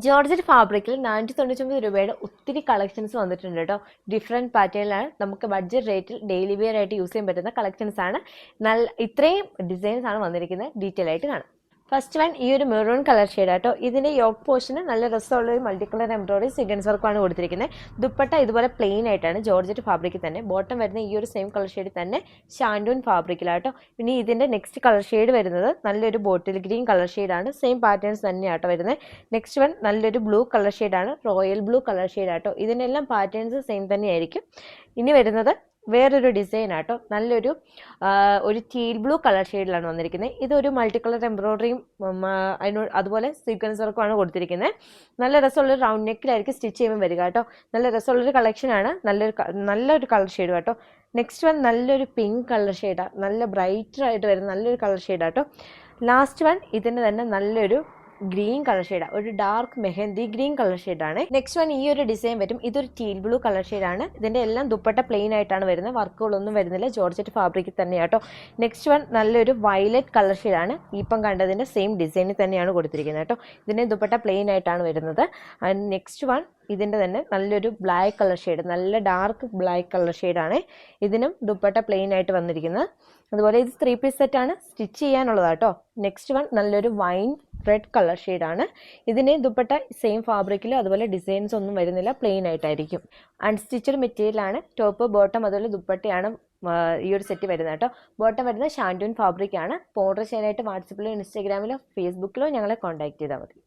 Georgette ഫാബ്രിക്കിൽ 499 രൂപയുടെ ഒത്തിരി കളക്ഷൻസ് വന്നിട്ടുണ്ട് കേട്ടോ. ഡിഫറെൻറ്റ് പാറ്റേണിലാണ് നമുക്ക് ബഡ്ജറ്റ് റേറ്റിൽ ഡെയിലി വെയർ ആയിട്ട് യൂസ് ചെയ്യാൻ പറ്റുന്ന കളക്ഷൻസ് ആണ്. ഇത്രയും ഡിസൈൻസ് ആണ് വന്നിരിക്കുന്നത്. ഡീറ്റെയിൽ ആയിട്ട് കാണാം. ഫസ്റ്റ് വൺ ഈ ഒരു മെറൂൺ കളർ ഷെയ്ഡ് ആട്ടോ. ഇതിന്റെ യോക്ക് പോർഷന് നല്ല രസമുള്ള ഒരു മൾട്ടി കളർ എംബ്രോയിഡറി സീക്വൻസ് വർക്കാണ് കൊടുത്തിരിക്കുന്നത്. ദുപ്പട്ട ഇതുപോലെ പ്ലെയിൻ ആയിട്ടാണ് ജോർജറ്റ് ഫാബ്രിക്കിൽ തന്നെ. ബോട്ടം വരുന്ന ഈ ഒരു സെയിം കളർ ഷെയ്ഡ് തന്നെ ഷാൻഡൂൺ ഫാബ്രിക്കിലാട്ടോ. പിന്നെ ഇതിന്റെ നെക്സ്റ്റ് കളർ ഷെയ്ഡ് വരുന്നത് നല്ലൊരു ബോട്ടിൽ ഗ്രീൻ കളർ ഷെയ്ഡാണ്. സെയിം പാറ്റേൺസ് തന്നെയാട്ടോ വരുന്നത്. നെക്സ്റ്റ് വൺ നല്ലൊരു ബ്ലൂ കളർ ഷെയ്ഡാണ്, റോയൽ ബ്ലൂ കളർ ഷെയ്ഡാട്ടോ. ഇതിനെല്ലാം പാറ്റേൺസ് സെയിം തന്നെയായിരിക്കും. ഇനി വരുന്നത് വേറൊരു ഡിസൈൻ ആട്ടോ. നല്ലൊരു ടീൽ ബ്ലൂ കളർ ഷെയ്ഡിലാണ് വന്നിരിക്കുന്നത്. ഇതൊരു മൾട്ടി കളർ എംബ്രോയിഡറിയും അതുപോലെ സീക്വൻസ് വർക്കുമാണ് കൊടുത്തിരിക്കുന്നത്. നല്ല രസമുള്ളൊരു റൗണ്ട് നെക്കിലായിരിക്കും സ്റ്റിച്ച് ചെയ്യുമ്പോൾ വരിക കേട്ടോ. നല്ല രസമുള്ളൊരു കളക്ഷനാണ്. നല്ലൊരു കളർ ഷെയ്ഡ് കേട്ടോ. നെക്സ്റ്റ് വൺ നല്ലൊരു പിങ്ക് കളർ ഷെയ്ഡാണ്. നല്ല ബ്രൈറ്റർ ആയിട്ട് വരുന്ന നല്ലൊരു കളർ ഷെയ്ഡാട്ടോ. ലാസ്റ്റ് വൺ ഇതിൻ്റെ തന്നെ നല്ലൊരു ഗ്രീൻ കളർ ഷെയ്ഡാണ്, ഒരു ഡാർക്ക് മെഹന്തി ഗ്രീൻ കളർ ഷെയ്ഡാണ്. നെക്സ്റ്റ് വൺ ഈ ഒരു ഡിസൈൻ വരും. ഇതൊരു ടീൽ ബ്ലൂ കളർ ഷെയ്ഡാണ്. ഇതിന്റെ എല്ലാം ദുപ്പട്ട പ്ലെയിൻ ആയിട്ടാണ് വരുന്നത്. വർക്കുകളൊന്നും വരുന്നില്ല. ജോർജറ്റ് ഫാബ്രിക്കിൽ തന്നെയാട്ടോ. നെക്സ്റ്റ് വൺ നല്ലൊരു വയലറ്റ് കളർ ഷെയ്ഡാണ്. ഇപ്പം കണ്ടതിന്റെ സെയിം ഡിസൈനിൽ തന്നെയാണ് കൊടുത്തിരിക്കുന്നത് കേട്ടോ. ഇതിന്റെ ദുപ്പട്ട പ്ലെയിൻ ആയിട്ടാണ് വരുന്നത്. ആൻഡ് നെക്സ്റ്റ് വൺ ഇതിന്റെ തന്നെ നല്ലൊരു ബ്ലാക്ക് കളർ ഷെയ്ഡ്, നല്ല ഡാർക്ക് ബ്ലാക്ക് കളർ ഷെയ്ഡാണ്. ഇതിനും ദുപ്പട്ട പ്ലെയിൻ ആയിട്ട് വന്നിരിക്കുന്നത്. അതുപോലെ ഇത് 3 പീസ് സെറ്റാണ്, സ്റ്റിച്ച് ചെയ്യാനുള്ളതാട്ടോ. നെക്സ്റ്റ് വൺ നല്ലൊരു വൈൻ റെഡ് കളർ ഷെയ്ഡാണ്. ഇതിന് ദുപ്പട്ട സെയിം ഫാബ്രിക്കിൽ അതുപോലെ ഡിസൈൻസ് ഒന്നും വരുന്നില്ല, പ്ലെയിൻ ആയിട്ടായിരിക്കും. അൺസ്റ്റിച്ചഡ് മെറ്റീരിയലാണ്. ടോപ്പ് ബോട്ടം അതുപോലെ ദുപ്പട്ടയാണ് ഈ ഒരു സെറ്റ് വരുന്നത് കേട്ടോ. ബോട്ടം വരുന്നത് ഷാൻഡൂൺ ഫാബ്രിക് ആണ്. ഓർഡർ ചെയ്യാനായിട്ട് വാട്സപ്പിലോ ഇൻസ്റ്റാഗ്രാമിലോ ഫേസ്ബുക്കിലോ ഞങ്ങളെ കോൺടാക്ട് ചെയ്താൽ മതി.